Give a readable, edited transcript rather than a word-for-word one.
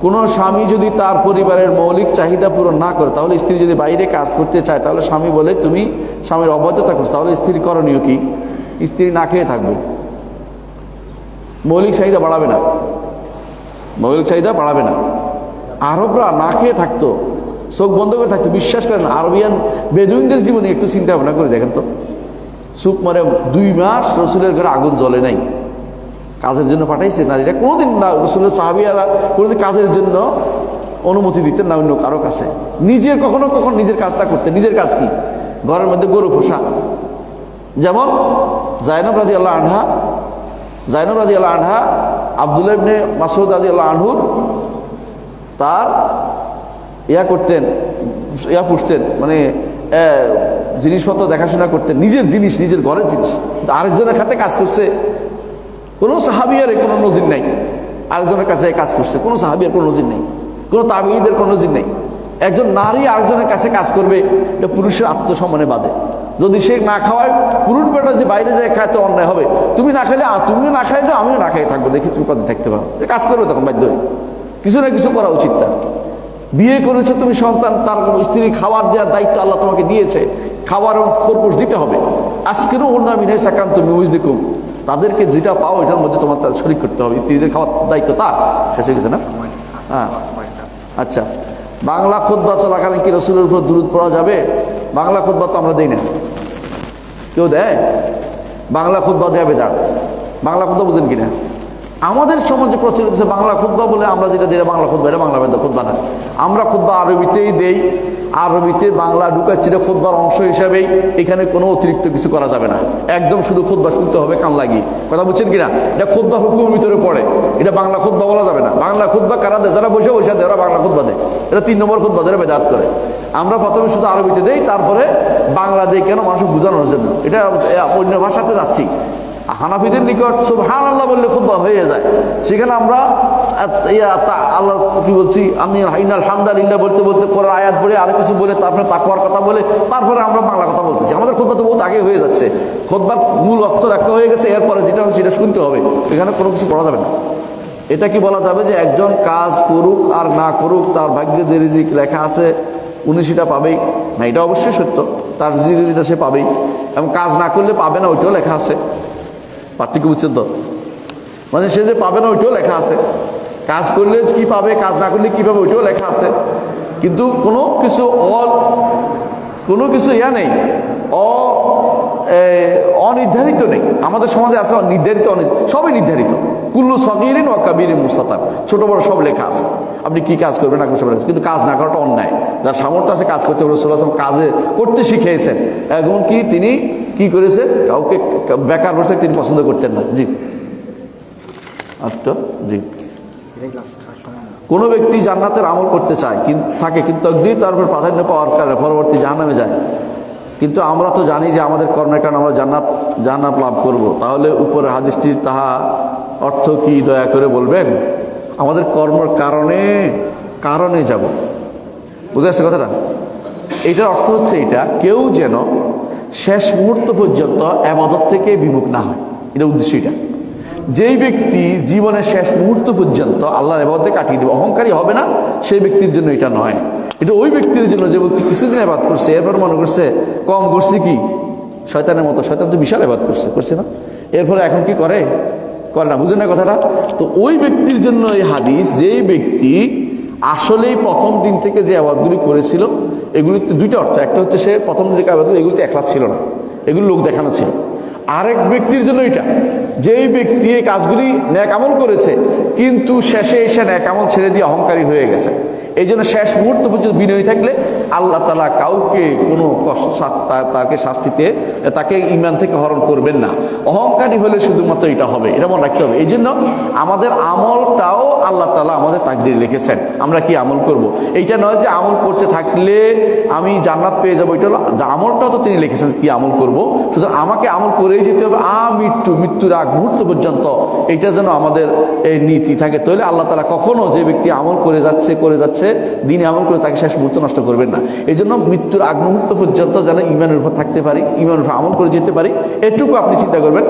কোনো স্বামী যদি তার পরিবারের মৌলিক চাহিদা পূরণ না করে, তাহলে স্ত্রী যদি বাইরে কাজ করতে চায়, তাহলে স্বামী বলে তুমি স্বামীর অবৈধতা করছো, তাহলে স্ত্রী করণীয় কি? স্ত্রী না খেয়ে থাকবে, মৌলিক চাহিদা বাড়াবে না, মৌলিক চাহিদা বাড়াবে না। আরবরা না খেয়ে থাকতো, চোখ বন্ধ করে থাকতো, বিশ্বাস করেন। আরবিয়ান বেদুইনদের জীবনে একটু চিন্তা ভাবনা করে দেখেন তো, চুপ মারে 2 মাস রসুলের ঘরে আগুন জ্বলে নাই, কাজের জন্য পাঠাইছে নারীরা। কোনোদিন না রসুলের সাহাবিয়ারা কোনোদিন কাজের জন্য অনুমতি দিতেন না অন্য কারো কাছে। নিজের কখনো কখনো নিজের কাজটা করতেন। নিজের কাজ কি? ঘরের মধ্যে গরু পোষা। যেমন জায়নব রাদিয়াল্লাহু আনহা, জায়নব রাদিয়াল্লাহু আনহা আব্দুল্লাহ ইবনে মাসউদ রাদিয়াল্লাহু আনহুর তার করতেন, পুষতেন, মানে জিনিসপত্র দেখাশোনা করতেন, নিজের জিনিস, নিজের ঘরের জিনিস। আরেকজনের খাতে কাজ করছে, কোনো সাহাবিয়ার কোনো নজির নাই। আরেকজনের কাছে কাজ করছে, কোনো সাহাবিয়ার কোনো নজির নেই, কোনো তাবিঈদের কোনো নজির নেই। একজন নারী আরেকজনের কাছে কাজ করবে, এটা পুরুষের আত্মসম্মানে বাধে। যদি সে না খাওয়ায়, পুরুষ বেটা যদি বাইরে যায় খায় তো অন্যায় হবে। তুমি না খাইলে, তুমি না খাইলে আমিও না খাই থাকবো, দেখি তুমি কত থাকতে পারো। কাজ করবে তখন বাধ্য হয়ে, কিছু না কিছু করা উচিত তার। বিয়ে করেছে তুমি, সন্তান, তার স্ত্রী খাবার দেওয়ার দায়িত্ব আল্লাহ তোমাকে দিয়েছে, খাবার এবং খোরপোশ দিতে হবে। আজকেরও অন্য মিনে সাকান্ত মিউজ দেখুন, তাদেরকে যেটা পাও এটার মধ্যে তোমার তার শরীক করতে হবে। স্ত্রীদের খাওয়ার দায়িত্ব তার। শেষ হয়ে গেছে না? হ্যাঁ, আচ্ছা। বাংলা খুতবা চলাকালীন কি রসুলের উপর দুরূদ পড়া যাবে? বাংলা খুতবা তো আমরা দেই না, কেউ দেয়? বাংলা খুতবা দেয়া বেদাত। বাংলা খুতবা বুঝেন কিনা? আমাদের সমাজে প্রচলিত আছে বাংলা খুতবা বলে, আমরা যেটা দিই বাংলা খুতবা, এটা বাংলা খুতবা না। আমরা খুতবা আরবিতেই দেই, আরবিতে বাংলা ঢুকাচ্ছি, এটা খুতবার অংশ হিসাবেই। এখানে কোনো অতিরিক্ত কিছু করা যাবে না, একদম শুধু খুতবা শুনতে হবে কান লাগিয়ে। কথা বুঝছেন কিনা? এটা খুতবা হুকুমের ভিতরে পড়ে, এটা বাংলা খুতবা বলা যাবে না। বাংলা খুতবা কারা দেয়? যারা বসে বসে দেয় ওরা বাংলা খুতবা দেয়। এটা 3 নম্বর খুতবা, যারা বেদাত করে। আমরা প্রথমে শুধু আরবিতে দেই, তারপরে বাংলা দেই। কেন? মানুষ বোঝানোর জন্য। এটা অন্য ভাষাতে যাচ্ছি। হানাফিদের নিকট সুবহানাল্লাহ বললে খুতবা হয়ে যায়, সেখানে আমরা আল্লাহ কি বলছি, আমি ইন্নাল হামদালিল্লাহ বলতে বলতে কোরআন আয়াত পড়ে আর কিছু বলে, তারপরে তাকওয়ার কথা বলে, তারপরে আমরা বাংলা কথা বলতেছি। আমাদের খুতবা তো বহুত আগে হয়ে যাচ্ছে। খুতবার মূল অর্থ রাখা হয়ে গেছে, এরপরে যেটা সেটা শুনতে হবে, এখানে কোনো কিছু পড়া যাবে না। এটা কি বলা যাবে যে একজন কাজ করুক আর না করুক, তার ভাগ্যে যে রিজিক লেখা আছে উনি সেটা পাবেই? না, এটা অবশ্যই সত্য, তার যে রিজিকটা সে পাবেই, এবং কাজ না করলে পাবে না ওইটাও লেখা আছে। পার্থক্য বুঝছেন তো? মানে সে যে পাবে না ওইটাও লেখা আছে। কাজ করলে কি পাবে, কাজ না করলে কি পাবে ওইটাও লেখা আছে। কিন্তু কোনো কিছু নেই, অনির্ধারিত নেই। আমাদের সমাজে আছে নির্ধারিত, সবই নির্ধারিত। কুল্লু সগীরিন ওয়া কাবীরিন মুস্তাতার, ছোট বড় সব লেখা আছে। আপনি কি কাজ করবেন না করবেন সব লেখা আছে। কিন্তু কাজ না করাটা অন্যায়। যার সামর্থ্য আছে কাজ করতে, রাসূলুল্লাহ সাল্লাল্লাহু আলাইহি ওয়াসাল্লাম কাজে করতে শিখিয়েছেন। এমনকি তিনি কি করেছেন, কাউকে বেকার বসে তিনি পছন্দ করতেন না। জি আচ্ছা, জি। কোনো ব্যক্তি জান্নাতের আমল করতে চায় কিন্তু তাকদীর তার উপর প্রাধান্য পাওয়ার কারণে পরবর্তী জাহান্নামে যায়। কিন্তু আমরা তো জানি যে আমাদের কর্মের কারণে আমরা জান্নাত লাভ করব। তাহলে উপরে হাদিসটির তাহা অর্থ কি দয়া করে বলবেন? আমাদের কর্মের কারণে যাব। বুঝে আসছে কথাটা? এইটার অর্থ হচ্ছে এটা, কেউ যেন শেষ মুহূর্ত পর্যন্ত ইবাদত থেকে বিমুখ না হয়। এটা উদ্দেশ্য। এটা যেই ব্যক্তি জীবনের শেষ মুহূর্ত পর্যন্ত আল্লাহর ইবাদতে কাটিয়ে দেবে, অহংকারী হবে না, সেই ব্যক্তির জন্য এটা নয়। এটা ওই ব্যক্তির জন্য যে ব্যক্তি কিছুদিন ইবাদত করছে, এরপর মনে করছে কম করছে, কি শয়তানের মতো। শয়তান তো বিশাল ইবাদত করছে না, এরপরে এখন কি করে না, বুঝেন না কথাটা? তো ওই ব্যক্তির জন্য এই হাদিস, যেই ব্যক্তি আসলেই প্রথম দিন থেকে যে ইবাদতগুলি করেছিল, এগুলিতে 2টা অর্থ। একটা হচ্ছে সে প্রথম দিন থেকে ইবাদত, এগুলিতে ইখলাস ছিল না, এগুলো লোক দেখানো ছিল। আরেক ব্যক্তির জন্য এটা, যেই ব্যক্তি এই কাজগুলি নেক আমল করেছে কিন্তু শেষে এসে নেক আমল ছেড়ে দিয়ে অহংকারী হয়ে গেছে। এই জন্য শেষ মুহূর্ত পর্যন্ত বিনয়ী থাকলে আল্লাহ তাআলা কাউকে কোনো তাকে শাস্তিতে, তাকে ঈমান থেকে হরণ করবেন না। অহংকারী হলে শুধুমাত্র এটা হবে, এটা মনে রাখতে হবে। এই জন্য আমাদের আমলটাও আল্লাহ তাআলা আমাদের তাকদীরে লিখেছেন, আমরা কি আমল করব। এইটা নয় যে আমল করতে থাকলে আমি জান্নাত পেয়ে যাবো, এটা হলো আমলটাও তো তিনি লিখেছেন কি আমল করব। সুতরাং আমাকে আমল করেই যেতে হবে মৃত্যুর আগ মুহূর্ত পর্যন্ত। এটা যেন আমাদের এই নীতি থাকে। তাহলে আল্লাহ তাআলা কখনো যে ব্যক্তি আমল করে যাচ্ছে দিনে আমল করে তাকে শেষ মুহূর্ত নষ্ট করবেন না। এই জন্য মৃত্যুর আগ মুহূর্ত পর্যন্ত যেন ঈমানের উপর থাকতে পারি, ঈমানের উপর আমল করে যেতে পারি, এটুকু আপনি চিন্তা করবেন।